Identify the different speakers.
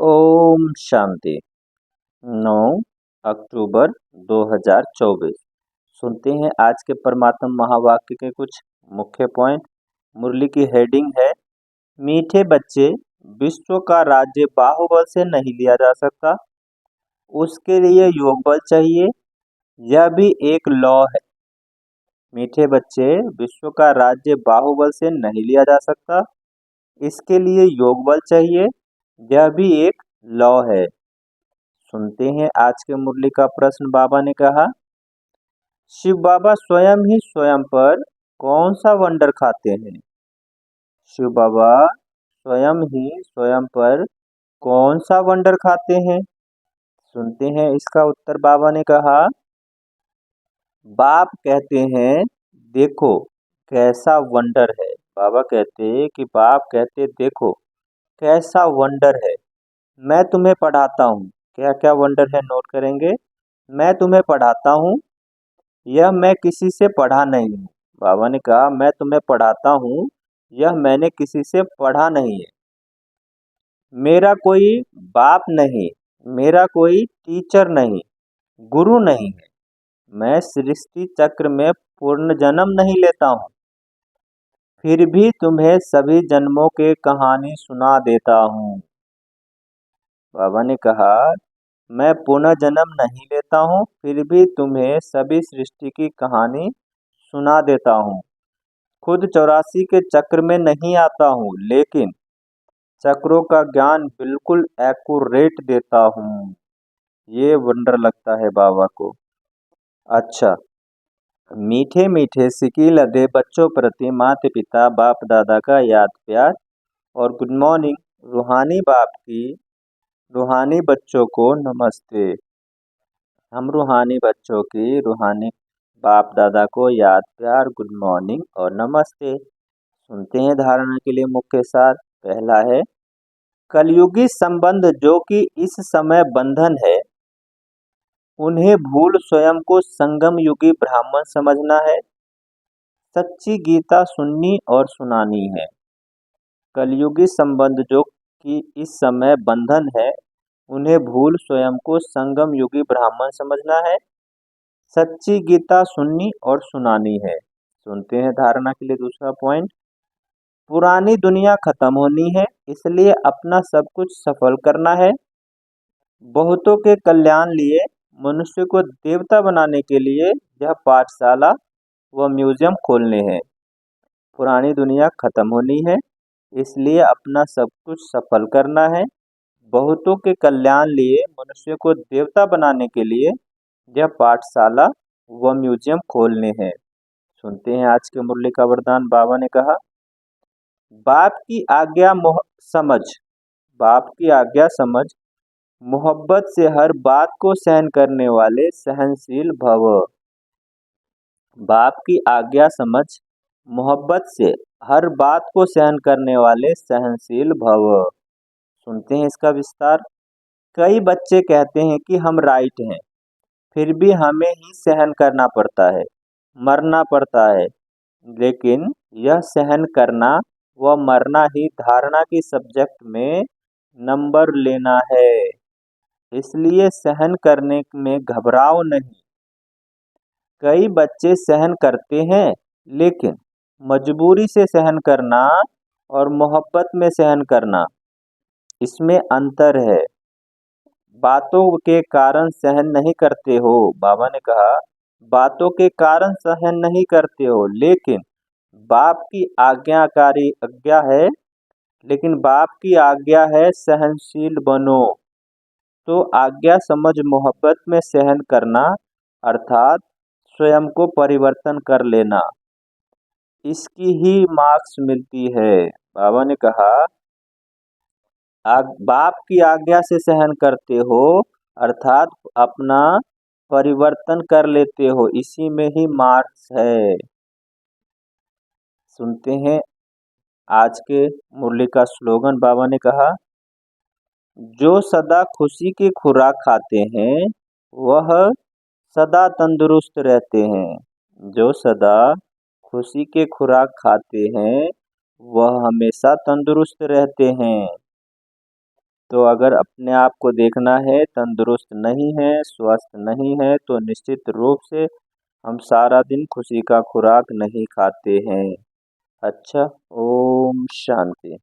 Speaker 1: ओम शांति। 9 अक्टूबर 2024। सुनते हैं आज के परमात्म महावाक्य के कुछ मुख्य पॉइंट। मुरली की हेडिंग है, मीठे बच्चे, विश्व का राज्य बाहुबल से नहीं लिया जा सकता, उसके लिए योग बल चाहिए, यह भी एक लॉ है। मीठे बच्चे, विश्व का राज्य बाहुबल से नहीं लिया जा सकता, इसके लिए योग बल चाहिए, यह भी एक लॉ है। सुनते हैं आज के मुरली का प्रश्न। बाबा ने कहा, शिव बाबा स्वयं ही स्वयं पर कौन सा वंडर खाते हैं? शिव बाबा स्वयं ही स्वयं पर कौन सा वंडर खाते हैं? सुनते हैं इसका उत्तर। बाबा ने कहा, बाप कहते हैं देखो कैसा वंडर है। बाबा कहते कि बाप कहते देखो कैसा वंडर है। मैं तुम्हें पढ़ाता हूँ। क्या क्या वंडर है नोट करेंगे। मैं तुम्हें पढ़ाता हूँ, यह मैं किसी से पढ़ा नहीं हूँ। बाबा ने कहा, मैं तुम्हें पढ़ाता हूँ, यह मैंने किसी से पढ़ा नहीं है। मेरा कोई बाप नहीं, मेरा कोई टीचर नहीं, गुरु नहीं है। मैं सृष्टि चक्र में पूर्ण जन्म नहीं लेता हूँ, फिर भी तुम्हें सभी जन्मों के कहानी सुना देता हूँ। बाबा ने कहा, मैं पुनः जन्म नहीं लेता हूँ, फिर भी तुम्हें सभी सृष्टि की कहानी सुना देता हूँ। खुद 84 के चक्र में नहीं आता हूँ, लेकिन चक्रों का ज्ञान बिल्कुल एक्यूरेट देता हूँ। ये वंडर लगता है बाबा को। अच्छा, मीठे मीठे सिकी लदे बच्चों प्रति माता पिता बाप दादा का याद प्यार और गुड मॉर्निंग। रूहानी बाप की रूहानी बच्चों को नमस्ते। हम रूहानी बच्चों की रूहानी बाप दादा को याद प्यार, गुड मॉर्निंग और नमस्ते। सुनते हैं धारणा के लिए मुख्य सार। पहला है, कलयुगी संबंध जो कि इस समय बंधन है, उन्हें भूल स्वयं को संगम युगी ब्राह्मण समझना है। सच्ची गीता सुननी और सुनानी है। कलयुगी संबंध जो कि इस समय बंधन है, उन्हें भूल स्वयं को संगम युगी ब्राह्मण समझना है। सच्ची गीता सुननी और सुनानी है। सुनते हैं धारणा के लिए दूसरा पॉइंट। पुरानी दुनिया खत्म होनी है, इसलिए अपना सब कुछ सफल करना है। बहुतों के कल्याण लिए मनुष्य को देवता बनाने के लिए यह पाठशाला व म्यूजियम खोलने हैं। पुरानी दुनिया खत्म होनी है, इसलिए अपना सब कुछ सफल करना है। बहुतों के कल्याण लिए मनुष्य को देवता बनाने के लिए यह पाठशाला व म्यूजियम खोलने हैं। सुनते हैं आज के मुरली का वरदान। बाबा ने कहा, बाप की आज्ञा समझ, बाप की आज्ञा समझ, मोहब्बत से हर बात को सहन करने वाले सहनशील भव। बाप की आज्ञा समझ, मोहब्बत से हर बात को सहन करने वाले सहनशील भव। सुनते हैं इसका विस्तार। कई बच्चे कहते हैं कि हम राइट हैं, फिर भी हमें ही सहन करना पड़ता है, मरना पड़ता है। लेकिन यह सहन करना व मरना ही धारणा की सब्जेक्ट में नंबर लेना है, इसलिए सहन करने में घबराओ नहीं। कई बच्चे सहन करते हैं, लेकिन मजबूरी से सहन करना और मोहब्बत में सहन करना, इसमें अंतर है। बातों के कारण सहन नहीं करते हो। बाबा ने कहा, बातों के कारण सहन नहीं करते हो, लेकिन बाप की आज्ञा है, लेकिन बाप की आज्ञा है सहनशील बनो। तो आज्ञा समझ मोहब्बत में सहन करना, अर्थात स्वयं को परिवर्तन कर लेना, इसकी ही मार्क्स मिलती है। बाबा ने कहा, बाप की आज्ञा से सहन करते हो, अर्थात अपना परिवर्तन कर लेते हो, इसी में ही मार्क्स है। सुनते हैं आज के मुरली का स्लोगन। बाबा ने कहा, जो सदा खुशी की खुराक खाते हैं वह सदा तंदुरुस्त रहते हैं। जो सदा खुशी के खुराक खाते हैं वह हमेशा तंदुरुस्त रहते हैं। तो अगर अपने आप को देखना है तंदुरुस्त नहीं है, स्वस्थ नहीं है, तो निश्चित रूप से हम सारा दिन खुशी का खुराक नहीं खाते हैं। अच्छा, ओम शांति।